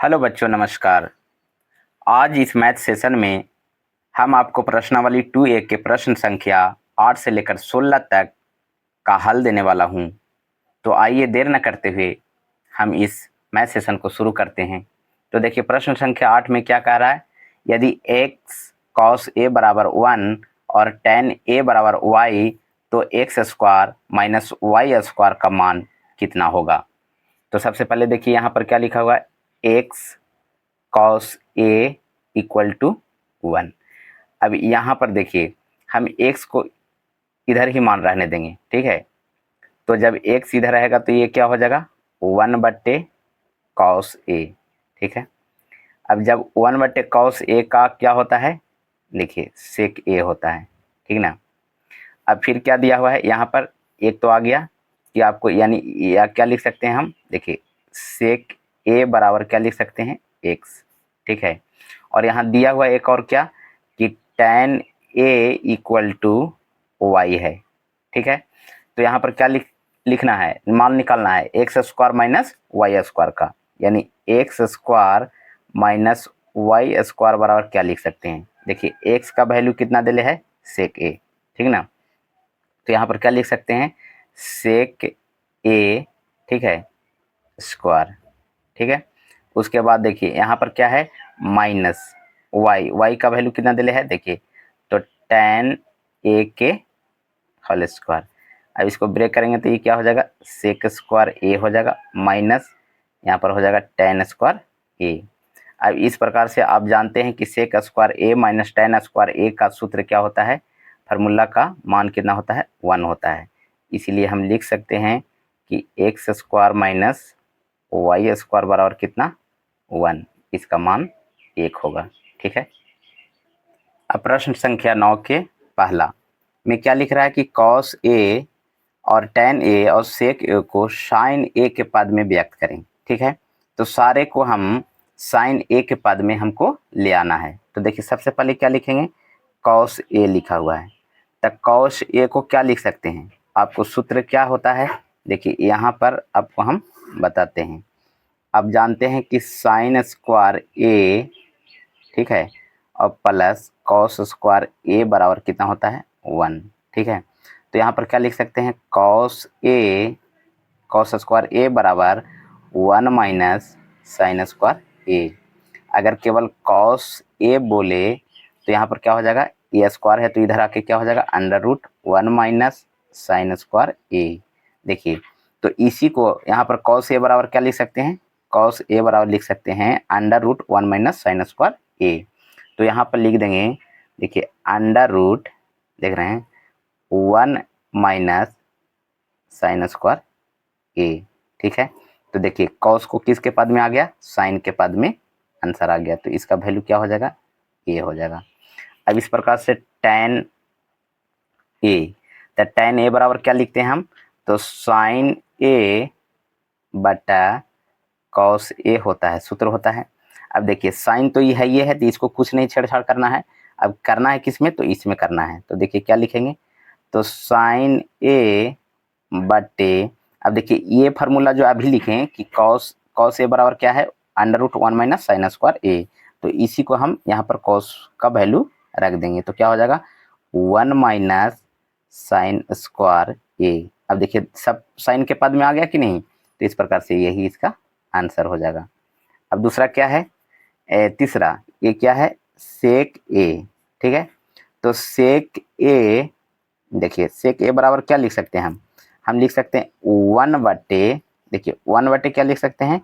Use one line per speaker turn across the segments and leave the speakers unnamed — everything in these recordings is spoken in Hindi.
हेलो बच्चों, नमस्कार। आज इस मैथ सेशन में हम आपको प्रश्नावली 2A के प्रश्न संख्या 8 से लेकर 16 तक का हल देने वाला हूं। तो आइए देर न करते हुए हम इस मैथ सेशन को शुरू करते हैं। तो देखिए, प्रश्न संख्या 8 में क्या कह रहा है। यदि x cos a बराबर 1 और tan a बराबर y, तो x square minus y square का मान कितना होगा। तो सबसे पहले देखिए, यहाँ पर क्या लिखा हुआ है, x cos a equal to 1। अब यहाँ पर देखिए, हम x को इधर ही मान रहने देंगे, ठीक है। तो जब x इधर रहेगा तो ये क्या हो जाएगा, 1/cos a, ठीक है। अब जब 1/cos a का क्या होता है, देखिए sec a होता है, ठीक ना। अब फिर क्या दिया हुआ है यहाँ पर, एक तो आ गया कि आपको, यानी या क्या लिख सकते हैं हम, देखिए sec a बराबर क्या लिख सकते हैं, x, ठीक है। और यहाँ दिया हुआ एक और क्या, कि tan a equal to y है, ठीक है। तो यहाँ पर क्या लिखना है, मान निकालना है x square minus y square का, यानी x square minus y square बराबर क्या लिख सकते हैं, देखिए एक्स का वैल्यू कितना दिले है, सेक ए, ठीक ना। तो यहाँ पर क्या लिख सकते हैं, सेक ए, ठीक है, स्क्वायर, ठीक है। उसके बाद देखिए यहाँ पर क्या है, माइनस वाई, वाई का वैल्यू कितना दिले है, देखिए तो tan ए के होल स्क्वायर। अब इसको ब्रेक करेंगे तो ये क्या हो जाएगा, सेक स्क्वायर ए हो जाएगा, माइनस यहाँ पर हो जाएगा tan स्क्वायर ए। अब इस प्रकार से आप जानते हैं कि सेक स्क्वायर ए माइनस tan स्क्वायर ए का सूत्र क्या होता है, फार्मूला का मान कितना होता है, 1 होता है। इसीलिए हम लिख सकते हैं कि x square minus y square बराबर कितना, 1, इसका मान 1 होगा, ठीक है। अब प्रश्न संख्या 9 के पहला में क्या लिख रहा है कि cos a और tan a और sec a को sin a के पद में व्यक्त करें, ठीक है। तो सारे को हम sin a के पद में हमको ले आना है। तो देखिए सबसे पहले क्या लिखेंगे, cos a लिखा हुआ है, तो cos a को क्या लिख सकते हैं, आपको सूत्र क्या होता है, देखिए यहाँ पर आपको हम बताते हैं। आप जानते हैं कि साइन स्क्वायर ए, ठीक है, और प्लस कॉस स्क्वायर ए बराबर कितना होता है, 1, ठीक है। तो यहाँ पर क्या लिख सकते हैं, कॉस स्क्वायर ए बराबर 1 माइनस साइन स्क्वायर ए। अगर केवल कॉस ए बोले तो यहाँ पर क्या हो जाएगा, ए स्क्वायर है तो इधर आके क्या हो जाएगा, under root 1 minus sine square A. देखिए तो इसी को यहाँ पर कॉस ए बराबर क्या लिख सकते हैं, कॉस ए बराबर लिख सकते हैं under root 1 minus sine square A. तो यहाँ पर लिख देंगे, देखिए अंडर रूट, देख रहे हैं, 1 माइनस साइन स्क्वायर ए, ठीक है। तो देखिए कॉस को किसके पद में आ गया, साइन के पद में आंसर आ गया, तो इसका वैल्यू क्या हो जाएगा, ए हो जाएगा। अब इस प्रकार से tan ए, तो tan ए बराबर क्या लिखते हैं हम, तो साइन ए बटा कॉस ए होता है, सूत्र होता है। अब देखिए साइन तो ये है तो इसको कुछ नहीं छेड़छाड़ करना है, अब करना है किसमें, तो इसमें करना है। तो देखिए क्या लिखेंगे, तो साइन ए बटे, अब देखिए ये फार्मूला जो अभी लिखे कि कॉस ए बराबर क्या है, under root 1 minus sine square A. तो इसी को हम यहाँ पर कॉस का वैल्यू रख देंगे, तो क्या हो जाएगा, 1 माइनस साइन स्क्वायर ए। अब देखिए सब साइन के पद में आ गया कि नहीं, तो इस प्रकार से यही इसका आंसर हो जाएगा। अब दूसरा क्या है, तीसरा ये क्या है, सेक ए, ठीक है। तो सेक ए, देखिए सेक ए बराबर क्या लिख सकते हैं हम लिख सकते हैं 1/, देखिए 1/, क्या लिख सकते हैं,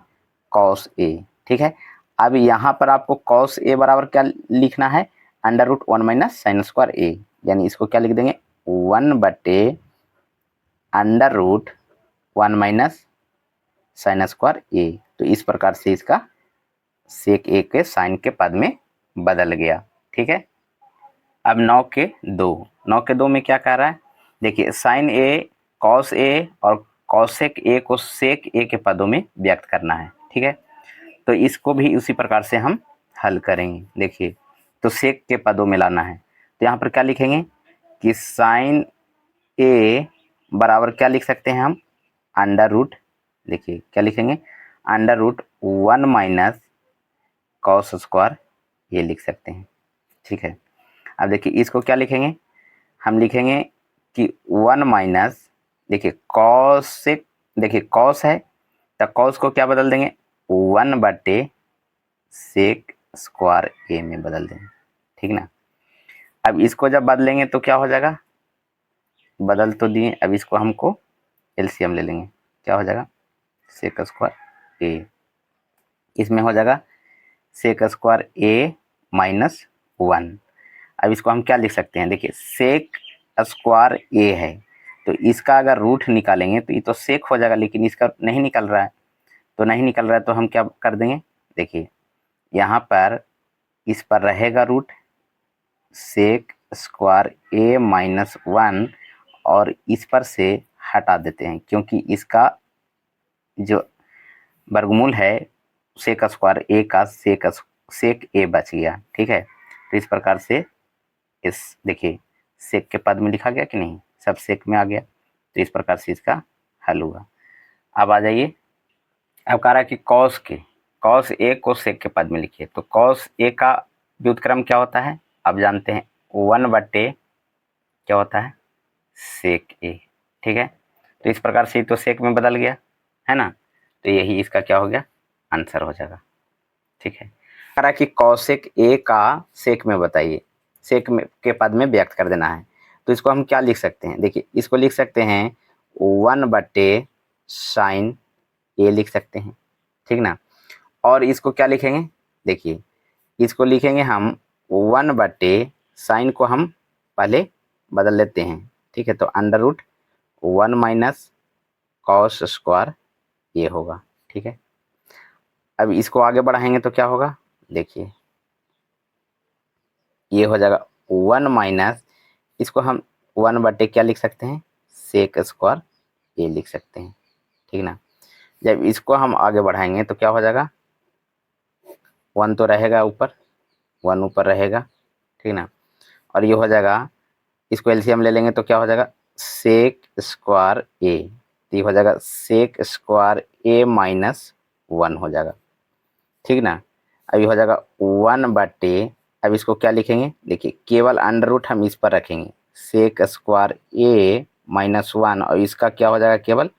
कॉस ए, ठीक है। अब यहाँ पर आपको कॉस ए बराबर क्या लिखना है, under root 1 minus sine square A, यानी इसको क्या लिख देंगे, 1/अंडर root 1 minus sine square A. तो इस प्रकार से इसका सेक ए के साइन के पद में बदल गया, ठीक है। अब 9 के 2 में क्या कह रहा है, देखिए साइन ए, कॉस ए और कॉसेक ए को सेक ए के पदों में व्यक्त करना है, ठीक है। तो इसको भी उसी प्रकार से हम हल करेंगे। देखिए तो सेक के पदों में लाना है, तो यहाँ पर क्या लिखेंगे कि साइन ए बराबर क्या लिख सकते हैं हम, अंडर रूट, देखिए क्या लिखेंगे, under root 1 minus cos square ये लिख सकते हैं। ठीक है, अब देखिए इसको क्या लिखेंगे, हम लिखेंगे कि 1 माइनस, देखिए कॉस से, देखिए कॉस है तो कॉस को क्या बदल देंगे, 1/, सेक स्क्वायर ए में बदल देंगे। ठीक ना, अब इसको जब बदलेंगे तो क्या हो जाएगा, बदल तो दिए, अब इसको हमको एलसीएम ले लेंगे, क्या हो जाएगा, सेक स्क्वायर ए, इसमें हो जाएगा सेक स्क्वायर ए माइनस 1। अब इसको हम क्या लिख सकते हैं, देखिए सेक स्क्वायर ए है तो इसका अगर रूट निकालेंगे तो ये तो सेक हो जाएगा, लेकिन इसका नहीं निकल रहा है, तो नहीं निकल रहा है तो हम क्या कर देंगे, देखिए यहाँ पर इस पर रहेगा रूट सेक स्क्वायर ए माइनस 1 और इस पर से हटा देते हैं, क्योंकि इसका जो वर्गमूल है सेक स्क्वायर ए का सेक ए बच गया। ठीक है, तो इस प्रकार से इस देखिए सेक के पद में लिखा गया कि नहीं, सब सेक में आ गया, तो इस प्रकार से इसका हल हुआ। अब आ जाइए, अब कह रहा है कि कॉस ए को सेक के पद में लिखिए, तो कॉस ए का व्युत्क्रम क्या होता है, अब जानते हैं 1/, क्या होता है, सेक ए। ठीक है, तो इस प्रकार से तो सेक में बदल गया है ना, तो यही इसका क्या हो गया, आंसर हो जाएगा। ठीक है, कह रहा है कि कॉसेक ए का सेक में बताइए, सेक में के पद में व्यक्त कर देना है, तो इसको हम क्या लिख सकते हैं, देखिए इसको लिख सकते हैं 1/, साइन ए लिख सकते हैं। ठीक ना, और इसको क्या लिखेंगे, देखिए इसको लिखेंगे हम 1/, साइन को हम पहले बदल लेते हैं। ठीक है, तो √1 माइनस कॉस स्क्वायर ये होगा। ठीक है, अब इसको आगे बढ़ाएंगे तो क्या होगा, देखिए ये हो जाएगा 1 माइनस, इसको हम 1/, क्या लिख सकते हैं, सेक स्क्वायर ये लिख सकते हैं। ठीक ना, जब इसको हम आगे बढ़ाएंगे तो क्या हो जाएगा, 1 तो रहेगा ऊपर, 1 ऊपर रहेगा। ठीक ना, और ये हो जाएगा, इसको एलसीएम ले लेंगे तो क्या हो जाएगा, सेक स्क्वायर ए, तो ये हो जाएगा सेक स्क्वायर ए माइनस 1 हो जाएगा। ठीक ना, अब ये हो जाएगा 1/, अब इसको क्या लिखेंगे, देखिए केवल अंडर हम इस पर रखेंगे, सेक स्क्वायर ए माइनस 1, और इसका क्या हो जाएगा केवल,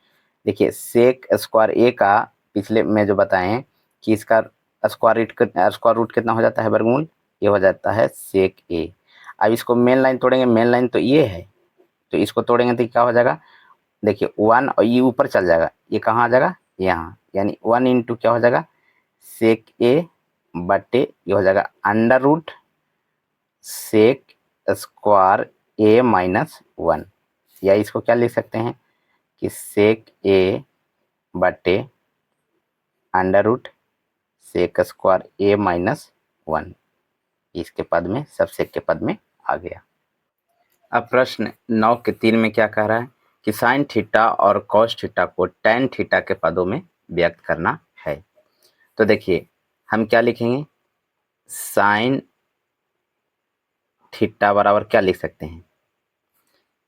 देखिए सेक स्क्वायर ए का पिछले में जो बताएं कि इसका स्क्वायर रूट कितना हो जाता है, वर्गमूल ये हो जाता है सेक ए। अब इसको मेन लाइन तोड़ेंगे, मेन लाइन तो ये है, तो इसको तोड़ेंगे तो क्या हो जाएगा, देखिए 1 और ये ऊपर चल जाएगा, ये कहाँ आ जाएगा, यहाँ, यानी 1 इंटू क्या हो जाएगा, सेक ए बटे ये हो जाएगा √ सेक स्क्वायर ए माइनस 1, या इसको क्या लिख सकते हैं कि सेक ए बटे √ सेक स्क्वायर ए माइनस 1, इसके पद में सब सेक के पद में आ गया। अब प्रश्न 9 के 3 में क्या कह रहा है कि साइन थीटा और कॉस थीटा को टैन थीटा के पदों में व्यक्त करना है। तो देखिए हम क्या लिखेंगे, साइन थीटा बराबर क्या लिख सकते हैं,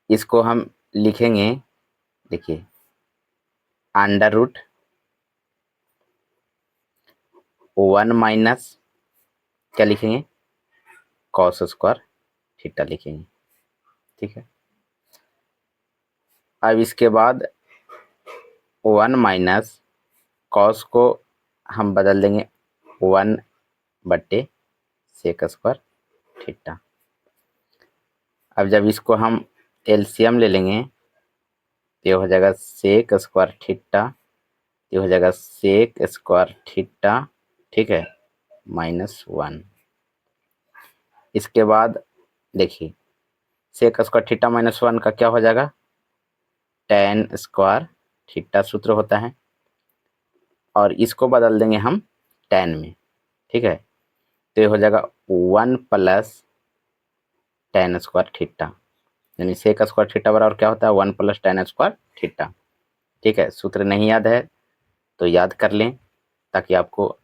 इसको हम लिखेंगे, देखिए √1 माइनस क्या लिखेंगे, कॉस स्क्वायर थीटा लिखेंगे। ठीक है, अब इसके बाद 1 माइनस कॉस को हम बदल देंगे 1/, सेक स्क्वायर थीटा। अब जब इसको हम एलसीएम ले लेंगे तो ये हो जाएगा सेक स्क्वायर थीटा, ये हो जाएगा सेक स्क्वायर थीटा, ठीक है, -1। इसके बाद देखिए सेक स्क्वायर थीटा -1 का क्या हो जाएगा, टैन स्क्वायर थीटा सूत्र होता है, और इसको बदल देंगे हम टैन में। ठीक है, तो ये हो जाएगा 1 + टैन स्क्वायर थीटा, यानी सेक स्क्वायर थीटा बराबर क्या होता है, 1 + टैन स्क्वायर थीटा। ठीक है, सूत्र नहीं याद है तो याद कर लें ताकि आपको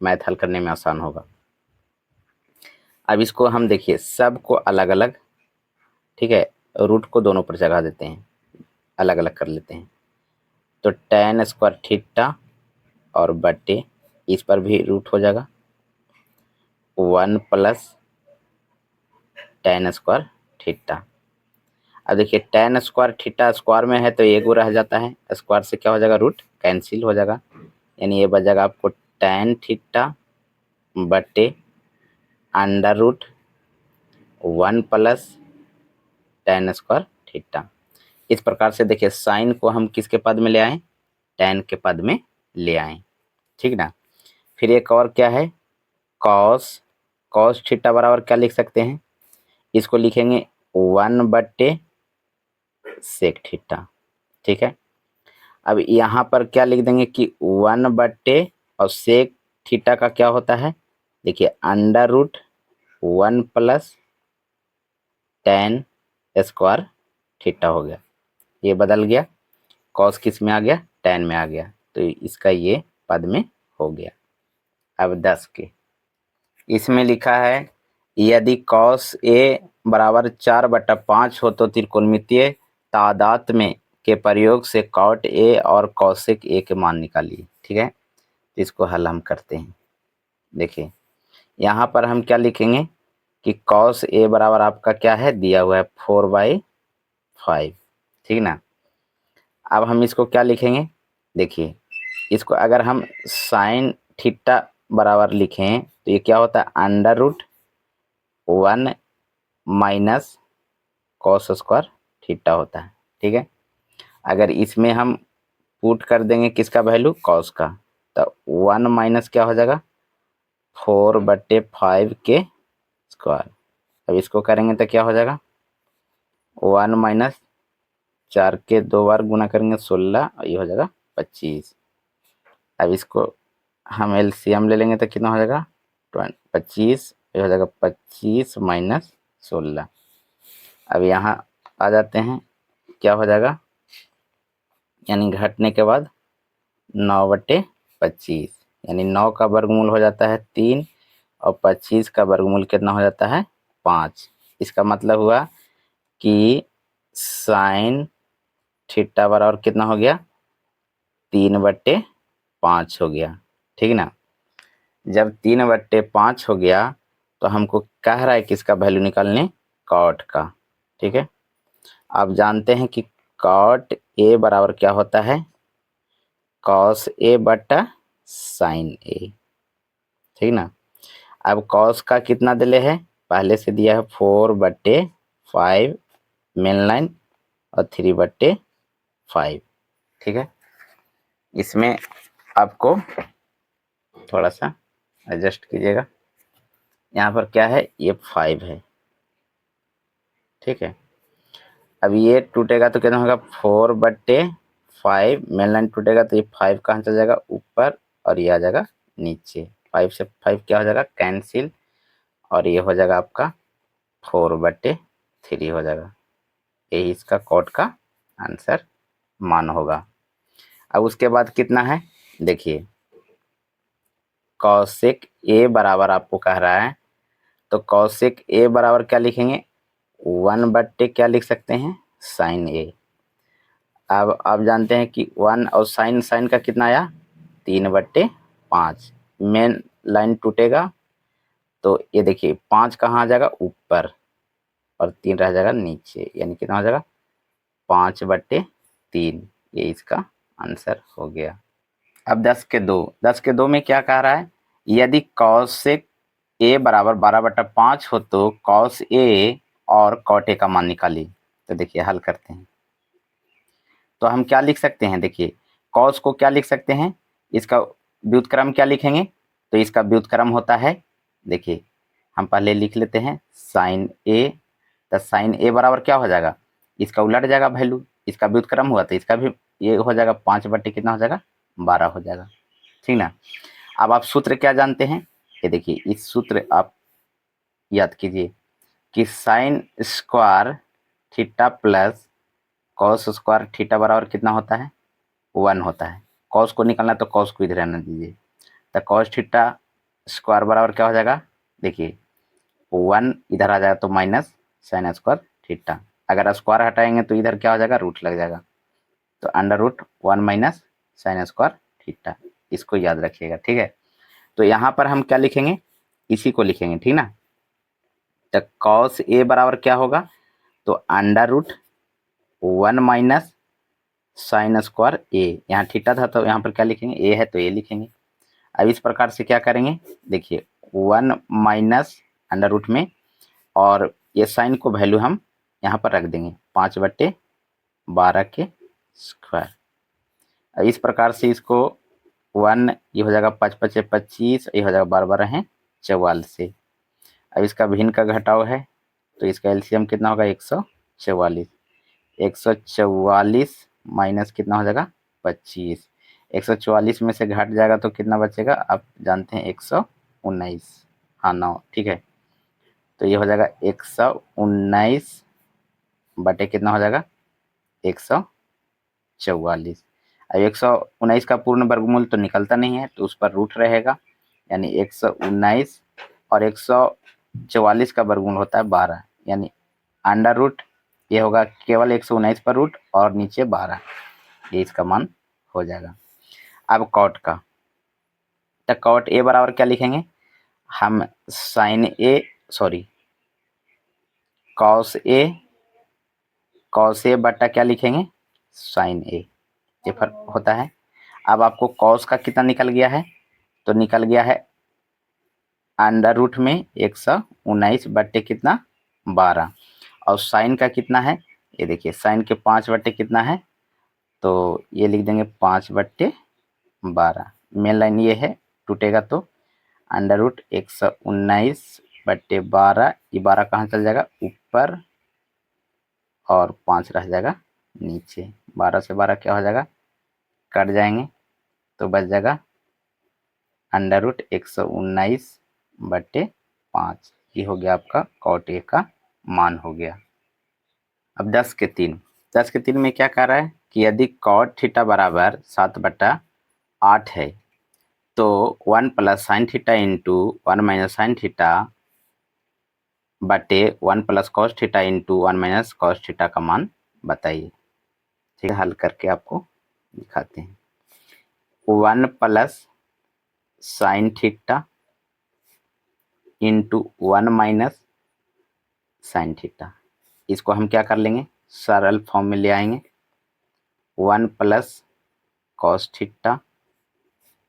मैथ हल करने में आसान होगा। अब इसको हम देखिए सबको अलग अलग, ठीक है, रूट को दोनों पर जगह देते हैं, अलग अलग कर लेते हैं। तो टैन स्क्वायर थीटा और बटे इस पर भी रूट हो जाएगा, 1 प्लस tan स्क्वायर थीटा। अब देखिए tan स्क्वायर थीटा स्क्वायर में है तो एगो रह जाता है, स्क्वायर से क्या हो जाएगा, रूट कैंसिल हो जाएगा, यानी ये बच जाएगा आपको tan थीटा बटे under root 1 plus tan square theta. इस प्रकार से देखिए साइन को हम किसके पद में ले आए, tan के पद में ले आए, ठीक ना। फिर एक और क्या है, कॉस थीटा बराबर क्या लिख सकते हैं, इसको लिखेंगे 1 बट्टे सेक थीटा, ठीक है। अब यहाँ पर क्या लिख देंगे कि 1 बट्टे और सेक थीटा का क्या होता है, देखिए under root 1 plus tan square theta हो गया, ये बदल गया, कॉस किस में आ गया, tan में आ गया, तो इसका ये पद में हो गया। अब 10 के इसमें लिखा है यदि कॉस ए बराबर 4/5 हो तो त्रिकोणमितीय तादाद में के प्रयोग से कॉट ए और कॉसेक ए के मान निकालिए, ठीक है। इसको हल हम करते हैं। देखिए यहाँ पर हम क्या लिखेंगे कि कॉस ए बराबर आपका क्या है, दिया हुआ है 4/5, ठीक ना। अब हम इसको क्या लिखेंगे, देखिए इसको अगर हम साइन थीटा बराबर लिखें तो ये क्या होता है, under root 1 minus cos square theta होता है, ठीक है। अगर इसमें हम पुट कर देंगे किसका वैल्यू, कॉस का, तो 1 माइनस क्या हो जाएगा 4/5 के स्क्वायर। अब इसको करेंगे तो क्या हो जाएगा 1 माइनस 4 के 2 बार गुना करेंगे 16, और ये हो जाएगा 25। अब इसको हम एलसीएम ले लेंगे तो कितना हो जाएगा 25, ये हो जाएगा 25 माइनस 16। अब यहाँ आ जाते हैं, क्या हो जाएगा, यानी घटने के बाद 9/25, यानी 9 का वर्गमूल हो जाता है 3 और 25 का वर्गमूल कितना हो जाता है 5। इसका मतलब हुआ कि साइन थीटा बराबर कितना हो गया 3/5 हो गया, ठीक ना। जब 3/5 हो गया तो हमको कह रहा है कि इसका वैल्यू निकालने कॉट का, ठीक है। आप जानते हैं कि कॉट ए बराबर क्या होता है, कॉस ए बटा साइन ए, ठीक ना। अब कॉस का कितना दिले है, पहले से दिया है 4/5 मेन लाइन और 3/5, ठीक है। इसमें आपको थोड़ा सा एडजस्ट कीजिएगा, यहाँ पर क्या है, ये 5 है, ठीक है। अब ये टूटेगा तो कितना होगा 4/5, मेन लाइन टूटेगा तो ये 5 कहाँ चल जाएगा ऊपर और ये आ जाएगा नीचे, 5 से 5 क्या हो जाएगा कैंसिल, और ये हो जाएगा आपका 4/3 हो जाएगा। यही इसका कॉट का आंसर मान होगा। अब उसके बाद कितना है, देखिए कॉसेक ए बराबर आपको कह रहा है, तो कॉसेक ए बराबर क्या लिखेंगे 1/, क्या लिख सकते हैं साइन ए। अब आप जानते हैं कि 1 और साइन का कितना आया 3/5, मेन लाइन टूटेगा तो ये देखिए 5 कहाँ आ जाएगा ऊपर और 3 रह जाएगा नीचे, यानी कितना हो जाएगा 5/3, ये इसका आंसर हो गया। अब 10 के 2 में क्या कह रहा है, यदि कॉसेक ए बराबर 12/5 हो तो कॉस ए और कॉट ए का मान निकालिए। तो देखिए हल करते हैं, तो हम क्या लिख सकते हैं, देखिए कॉस को क्या लिख सकते हैं, इसका व्युत्क्रम क्या लिखेंगे, तो इसका व्युत्क्रम होता है, देखिए हम पहले लिख लेते हैं साइन ए, तो साइन ए बराबर क्या हो जाएगा, इसका उलट जाएगा वैल्यू, इसका व्युत्क्रम हुआ तो इसका भी ये हो जाएगा 5/, कितना हो जाएगा 12 हो जाएगा, ठीक ना। अब आप सूत्र क्या जानते हैं, ये देखिए इस सूत्र आप याद कीजिए कि sign square theta plus cos square theta बराबर कितना होता है 1 होता है। कॉस को निकालना तो कॉस को इधर रहने दीजिए, तो कॉस थीटा स्क्वायर बराबर क्या हो जाएगा, देखिए 1 इधर आ जाएगा तो माइनस साइन स्क्वायर थीटा, अगर स्क्वायर हटाएंगे तो इधर क्या हो जाएगा रूट लग जाएगा, तो under root 1 minus sine square theta, इसको याद रखिएगा, ठीक है। तो यहाँ पर हम क्या लिखेंगे इसी को लिखेंगे, ठीक ना। तो कॉस ए बराबर क्या होगा, तो under root 1 minus sine square A, यहाँ थीटा था तो यहाँ पर क्या लिखेंगे, ए है तो ए लिखेंगे। अब इस प्रकार से क्या करेंगे, देखिए 1 माइनस अंडर रूट में, और ये साइन को वैल्यू हम यहाँ पर रख देंगे 5/12 के स्क्वायर। अब इस प्रकार से इसको 1 ये हो जाएगा 5 5 25, ये हो जाएगा 12 12 है 44। अब इसका भिन्न का घटाव है तो इसका एलसीएम कितना होगा 144। 144 माइनस कितना हो जाएगा 25। 144 में से घट जाएगा तो कितना बचेगा, आप जानते हैं 119, हाँ 9, ठीक है। तो ये हो जाएगा 119 बटे कितना हो जाएगा 144। अब 119 का पूर्ण वर्गमूल तो निकलता नहीं है तो उस पर रूट रहेगा, यानी 119 और 144 का वर्गमूल होता है 12, यानी अंडर रूट ये होगा केवल 119 पर रूट और नीचे 12, ये इसका मान हो जाएगा। अब कॉट का, तो कॉट ए बराबर क्या लिखेंगे हम, sign A sorry cos A बटा क्या लिखेंगे साइन ए, ये फर्क होता है। अब आपको कॉस का कितना निकल गया है, तो निकल गया है अंडर रूट में 119 बट्टे कितना 12, और साइन का कितना है, ये देखिए साइन के 5 बट्टे कितना है, तो ये लिख देंगे 5/12। मेन लाइन ये है, टूटेगा तो अंडर रूट 119/12, ये 12 कहाँ चल जाएगा ऊपर और 5 रह जाएगा नीचे। 12 से 12 क्या हो जाएगा, कट जाएंगे तो बच जाएगा अंडर रूट 119/5। ये हो गया आपका कॉट ए का मान हो गया। अब 10 के 3 में क्या कह रहा है कि यदि कॉट थीटा बराबर 7/8 है तो 1 plus sine theta into 1 minus sign theta बटे 1 plus cos theta into 1 minus cos theta का मान बताइए। ठीक है, हल करके आपको दिखाते हैं। 1 plus sine theta into 1 minus sine theta, इसको हम क्या कर लेंगे सरल फॉर्म में ले आएंगे। 1 plus cos theta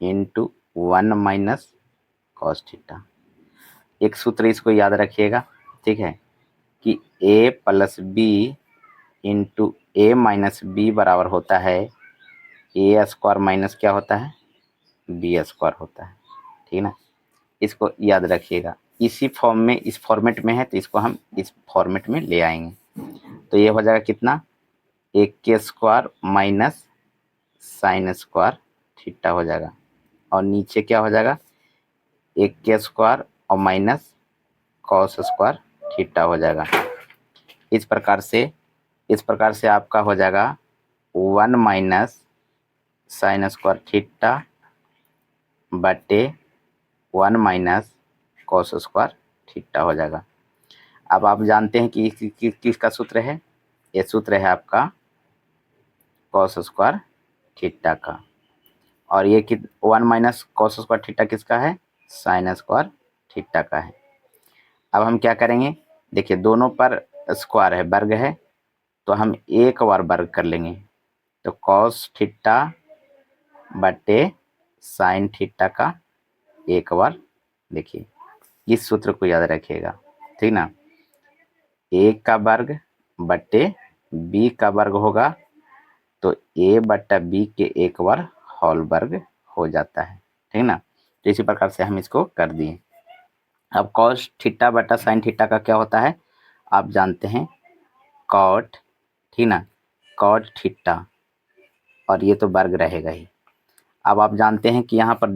into 1 minus cos theta. एक सूत्र इसको याद रखिएगा, ठीक है, कि a plus b into a minus b बराबर होता है ए स्क्वायर माइनस क्या होता है बी स्क्वायर होता है, ठीक ना। इसको याद रखिएगा, इसी फॉर्म में इस फॉर्मेट में है तो इसको हम इस फॉर्मेट में ले आएंगे। तो ये हो जाएगा कितना 1 के square minus sine square theta हो जाएगा, और नीचे क्या हो जाएगा 1 के स्क्वायर और माइनस कॉस स्क्वायर थीटा हो जाएगा। इस प्रकार से आपका हो जाएगा 1 माइनस साइन स्क्वायर थीटा बटे 1 माइनस कॉस स्क्वायर थीटा हो जाएगा। अब आप जानते हैं कि किसका सूत्र है, ये सूत्र है आपका कॉस स्क्वायर थीटा का, और ये 1 माइनस कॉस स्क्वायर थीटा किसका है साइन स्क्वायर थीटा का है। अब हम क्या करेंगे, देखिए दोनों पर स्क्वायर है वर्ग है तो हम एक बार वर्ग कर लेंगे, तो कॉस थीटा बटे साइन थीटा का एक बार, देखिए इस सूत्र को याद रखिएगा, ठीक ना। ए का वर्ग बटे बी का वर्ग होगा तो ए बटा बी के एक बार होल वर्ग हो जाता है, ठीक ना। तो इसी प्रकार से हम इसको कर दिए। अब कॉस थीटा बटा साइन थीटा का क्या होता है आप जानते हैं कॉट, ठीक ना, कॉट थीटा, और ये तो वर्ग रहेगा ही। अब आप जानते हैं कि यहाँ पर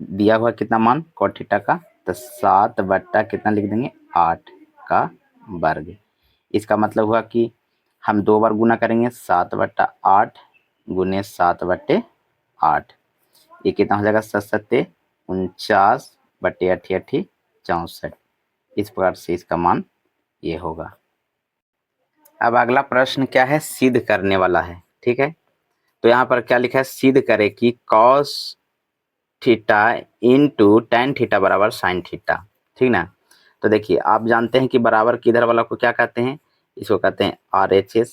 दिया हुआ कितना मान कॉट थीटा का, तो 7 बट्टा कितना लिख देंगे 8 का वर्ग। इसका मतलब हुआ कि हम 2 बार गुना करेंगे 7/8 गुने 7/8, ये कितना हो जाएगा 7 7 49 बटे 8 8 64। इस प्रकार से इसका मान ये होगा। अब अगला प्रश्न क्या है, सिद्ध करने वाला है, ठीक है। तो यहाँ पर क्या लिखा है, सिद्ध करे कि cos theta into tan theta बराबर साइन थीटा। ठीक ना। तो देखिए आप जानते हैं कि बराबर के इधर वाला को क्या कहते हैं, इसको कहते हैं RHS,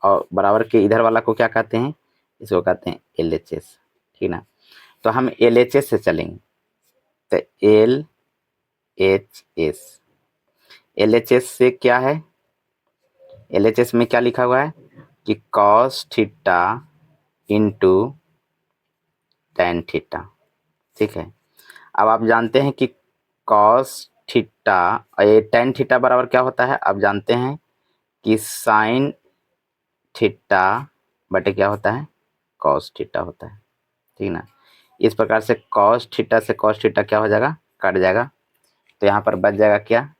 और बराबर के इधर वाला को क्या कहते हैं, इसको कहते हैं LHS, ठीक ना। तो हम LHS से चलेंगे, तो LHS, LHS से क्या है, LHS में क्या लिखा हुआ है कि cos theta into tan theta, ठीक है। अब आप जानते हैं कि cos थीटा ये tan थीटा बराबर क्या होता है, आप जानते हैं कि sin थीटा बटे क्या होता है, cos थीटा होता है, ठीक ना। इस प्रकार से cos थीटा से cos थीटा क्या हो जाएगा, कट जाएगा, तो यहाँ पर बच जाएगा क्या,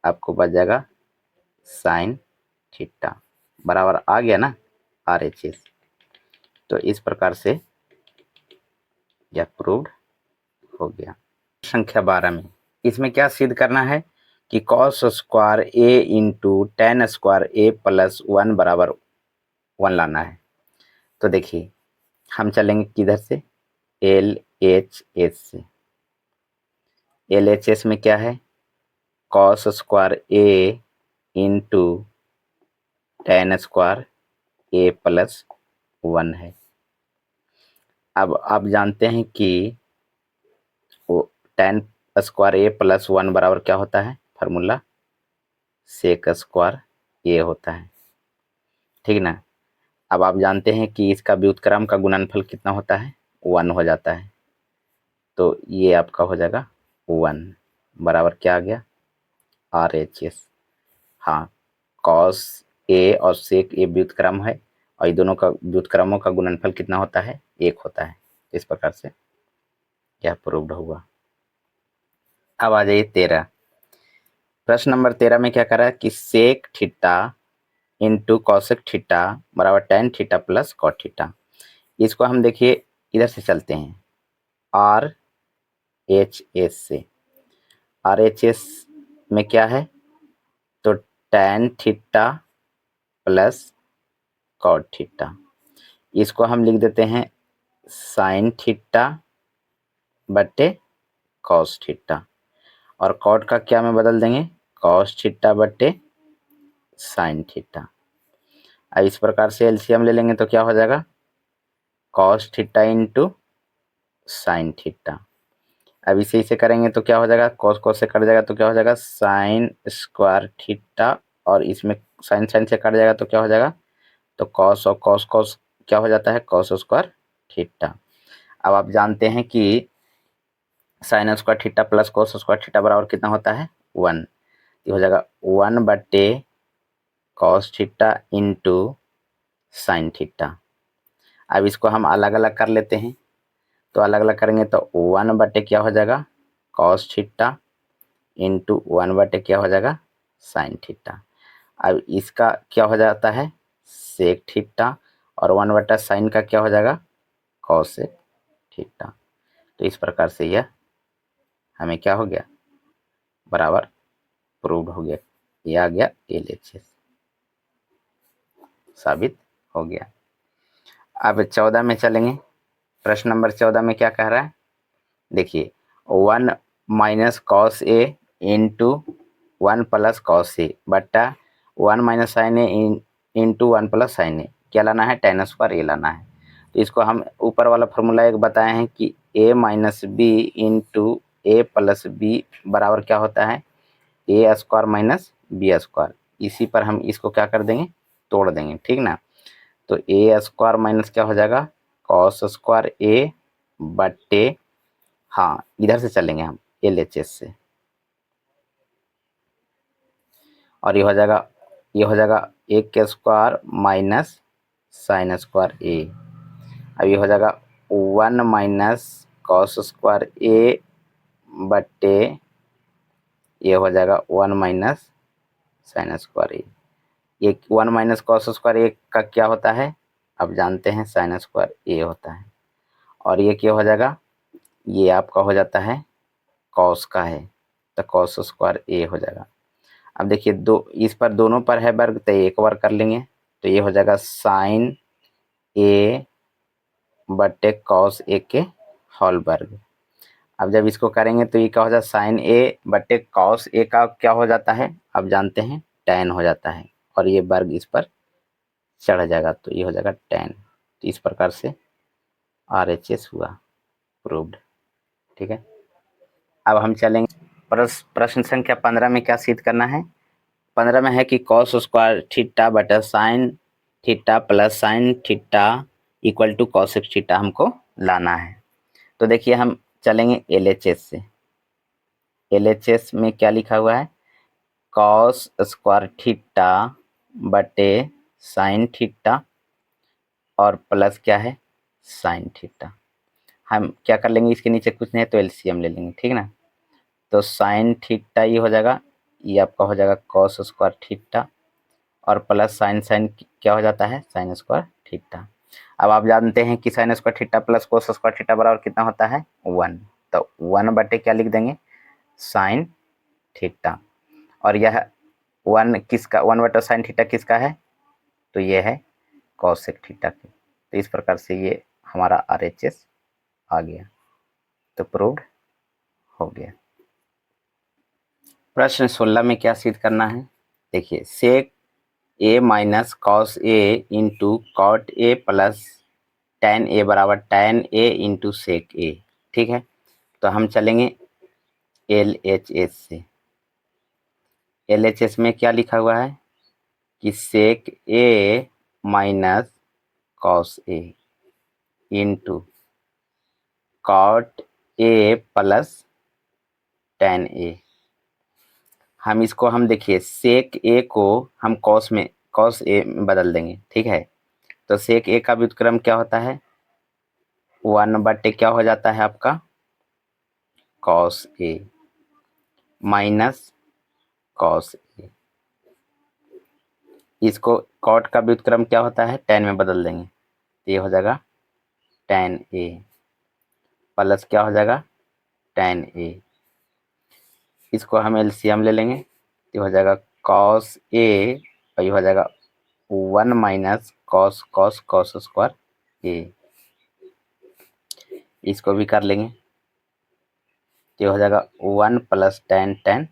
आपको बच जाएगा sin थीटा, बराबर आ गया ना RHS। तो इस प्रकार से यह प्रूव्ड हो गया। संख्या 12 में इसमें क्या सिद्ध करना है कि cos square a into ten square a plus 1 बराबर 1 लाना है। तो देखिए हम चलेंगे किधर से, LHS से। LHS में क्या है, cos square a into ten square a plus 1 है। अब आप जानते हैं कि वो टेन स्क्वायर a प्लस 1 बराबर क्या होता है, फार्मूला सेक स्क्वायर a होता है, ठीक ना। अब आप जानते हैं कि इसका व्युत्क्रम का गुणनफल कितना होता है, 1 हो जाता है। तो ये आपका हो जाएगा 1 बराबर क्या आ गया, RHS। हाँ, cos a और sec a व्युत्क्रम है, और ये दोनों का व्युत्क्रमों का गुणनफल कितना होता है, 1 होता है। इस प्रकार से यह प्रूव्ड हुआ। अब आ जाइए 13, प्रश्न नंबर 13 में क्या कर रहा है कि sec theta into cosec theta बराबर tan theta plus cot theta. इसको हम देखिए इधर से चलते हैं, RHS से। RHS में क्या है, तो tan theta plus cot theta, इसको हम लिख देते हैं साइन थीटा बटे कॉस थीटा, और कॉट का क्या में बदल देंगे, कॉस थीटा बटे साइन थीटा। अब इस प्रकार से एलसीएम ले लेंगे तो क्या हो जाएगा, cos theta into sine theta. अब इसे करेंगे तो क्या हो जाएगा, कॉस कॉस से कट जाएगा तो क्या हो जाएगा, साइन स्क्वायर थीटा, और इसमें साइन साइन से कट जाएगा तो क्या हो जाएगा, तो कॉस और कॉस कॉस क्या हो जाता है, कॉस स्क्वायर थीटा। अब आप जानते हैं कि sign square theta plus cos square theta बराबर कितना होता है, 1। ये हो जाएगा 1 बटे cos theta into sine theta. अब इसको हम अलग अलग कर लेते हैं, तो अलग अलग करेंगे तो 1 बटे क्या हो जाएगा, कॉस थीटा इंटू 1 बटे क्या हो जाएगा, साइन थीटा। अब इसका क्या हो जाता है, सेक थीटा, और 1 बटा साइन का क्या हो जाएगा, कॉसेक थीटा। तो इस प्रकार से यह हमें क्या हो गया, बराबर प्रूव्ड हो गया, यह आ गया LHS, साबित हो गया। अब 14 में चलेंगे, प्रश्न नंबर 14 में क्या कह रहा है, देखिए 1 minus cos A into 1 plus cos A बट्टा 1 माइनस साइन ए इंटू 1 प्लस साइन ए, क्या लाना है, टेन स्क्वायर ए लाना है। तो इसको हम ऊपर वाला फॉर्मूला एक बताए हैं कि a minus B into A plus B बराबर क्या होता है, A square minus B square. इसी पर हम इसको क्या कर देंगे, तोड़ देंगे, ठीक ना। तो ए स्क्वायर माइनस क्या हो जाएगा, कॉस स्क्वायर ए बट्टे, हाँ इधर से चलेंगे हम LHS से, और ये हो जाएगा एक के square minus sine square A. अब ये हो जाएगा 1 माइनस कॉस स्क्वायर ए बट्टे ये हो जाएगा 1 माइनस साइन स्क्वायर ए। ये 1 माइनस कॉस स्क्वायर ए का क्या होता है, अब जानते हैं साइन स्क्वायर ए होता है, और ये क्या हो जाएगा, ये आपका हो जाता है कॉस का है, तो कॉस स्क्वायर ए हो जाएगा। अब देखिए दो इस पर दोनों पर है वर्ग, तो एक बार कर लेंगे, तो ये हो जाएगा साइन ए बटे कॉस ए के होल वर्ग। अब जब इसको करेंगे तो ये क्या हो जाता है, साइन ए बटे कॉस ए का क्या हो जाता है, अब जानते हैं टैन हो जाता है, और ये वर्ग इस पर चढ़ जाएगा तो ये हो जाएगा टैन। तो इस प्रकार से RHS हुआ प्रूव्ड। ठीक है, अब हम चलेंगे प्रश्न संख्या 15 में क्या सिद्ध करना है। 15 में है कि कॉस स्क्वायर थीटा बटा sine theta plus sine theta equal to cosec theta हमको लाना है। तो देखिए हम चलेंगे LHS से। LHS में क्या लिखा हुआ है, कॉस स्क्वायर थीटा बटे साइन थीटा और प्लस क्या है साइन थीटा। हम क्या कर लेंगे, इसके नीचे कुछ नहीं है तो LCM ले लेंगे, ठीक ना। तो साइन थीटा ये हो जाएगा, ये आपका हो जाएगा कॉस स्क्वायर थीटा और प्लस साइन साइन क्या हो जाता है साइन स्क्वायर थीटा। अब आप जानते हैं कि sign square theta plus cos square theta बराबर कितना होता है 1। तो 1 बटे क्या लिख देंगे साइन थीटा, और यह 1 किसका 1 बटा साइन थीटा किसका है, तो ये है कॉसेक थीटा की। तो इस प्रकार से ये हमारा RHS आ गया, तो प्रूव्ड हो गया। प्रश्न 16 में क्या सिद्ध करना है, देखिए sec A minus cos A into cot A plus tan A बराबर टैन ए इंटू सेक ए। ठीक है, तो हम चलेंगे LHS से। LHS में क्या लिखा हुआ है कि sec A minus cos A into cot A plus tan A. हम इसको हम देखिए सेक ए को हम कॉस ए में बदल देंगे। ठीक है, तो सेक ए का व्युत्क्रम क्या होता है 1 बटे क्या हो जाता है आपका कॉस ए माइनस कॉस ए। इसको कॉट का व्युत्क्रम क्या होता है टैन में बदल देंगे, तो ये हो जाएगा टैन ए प्लस क्या हो जाएगा टैन ए। इसको हम LCM ले लेंगे, ये हो जाएगा कॉस ए और ये हो जाएगा 1 minus cos cos cos square A. इसको भी कर लेंगे, ये हो जाएगा 1 plus tan tan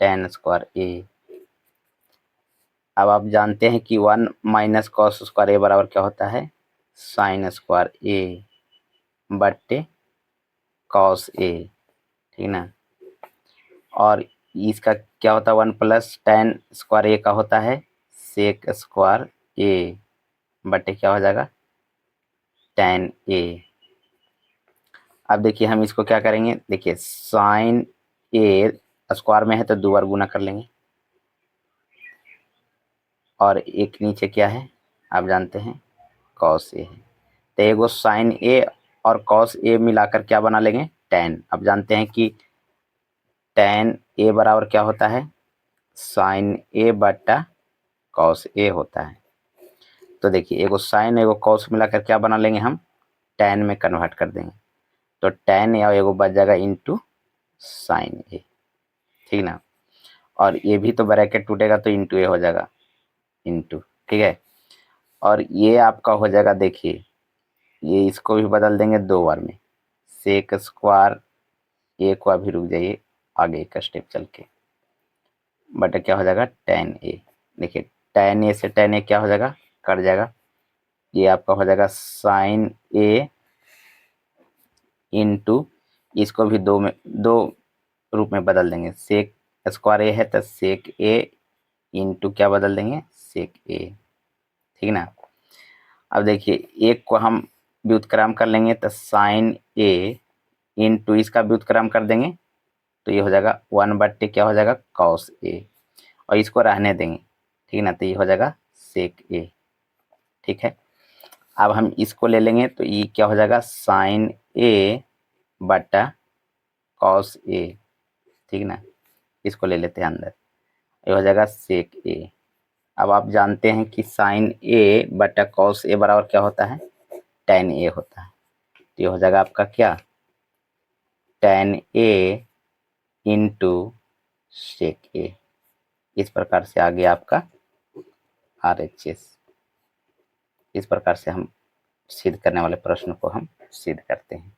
tan square A. अब आप जानते हैं कि 1 माइनस कॉस स्क्वायर ए बराबर क्या होता है साइन स्क्वायर ए बट्टे कॉस ए, ठीक ना। और इसका क्या होता है 1 प्लस टैन स्क्वायर ए का होता है सेक स्क्वायर ए बटे क्या हो जाएगा टैन ए। अब देखिए हम इसको क्या करेंगे, देखिए साइन ए स्क्वायर में है तो 2 बार गुना कर लेंगे, और एक नीचे क्या है आप जानते हैं कॉस ए है, तो एगो साइन ए और कॉस ए मिलाकर क्या बना लेंगे टैन। अब जानते हैं कि टैन ए बराबर क्या होता है साइन ए बटा कॉस ए होता है। तो देखिए एगो साइन एगो कॉस मिलाकर क्या बना लेंगे हम टैन में कन्वर्ट कर देंगे, तो टैन या एगो बच जाएगा इंटू साइन ए, ठीक ना। और ये भी तो ब्रैकेट टूटेगा तो इंटू ए हो जाएगा इंटू, ठीक है। और ये आपका हो जाएगा देखिए ये इसको भी बदल देंगे 2 बार में सेक स्क्वायर ए को अभी रुक जाइए आगे का स्टेप चल के बट क्या हो जाएगा टैन ए। देखिए टैन ए से टैन ए क्या हो जाएगा कट जाएगा, ये आपका हो जाएगा साइन ए इंटू इसको भी 2 रूप में बदल देंगे सेक स्क्वायर ए है तो सेक ए इंटू क्या बदल देंगे सेक ए, ठीक ना। अब देखिए एक को हम व्युत्क्रम कर लेंगे तो साइन ए इंटू इसका व्युत्क्रम कर देंगे तो ये हो जाएगा 1 बट्टे क्या हो जाएगा कॉस ए, और इसको रहने देंगे, ठीक ना, तो ये हो जाएगा सेक ए। ठीक है, अब हम इसको ले लेंगे तो ये क्या हो जाएगा साइन ए बटा कॉस ए, ठीक ना। इसको ले लेते हैं अंदर, ये हो जाएगा सेक ए। अब आप जानते हैं कि साइन ए बटा कॉस ए बराबर क्या होता है टैन ए होता है, तो ये हो जाएगा आपका क्या टैन ए इंटू सेक ए। इस प्रकार से आ गया आपका RHS। इस प्रकार से हम सिद्ध करने वाले प्रश्न को हम सिद्ध करते हैं।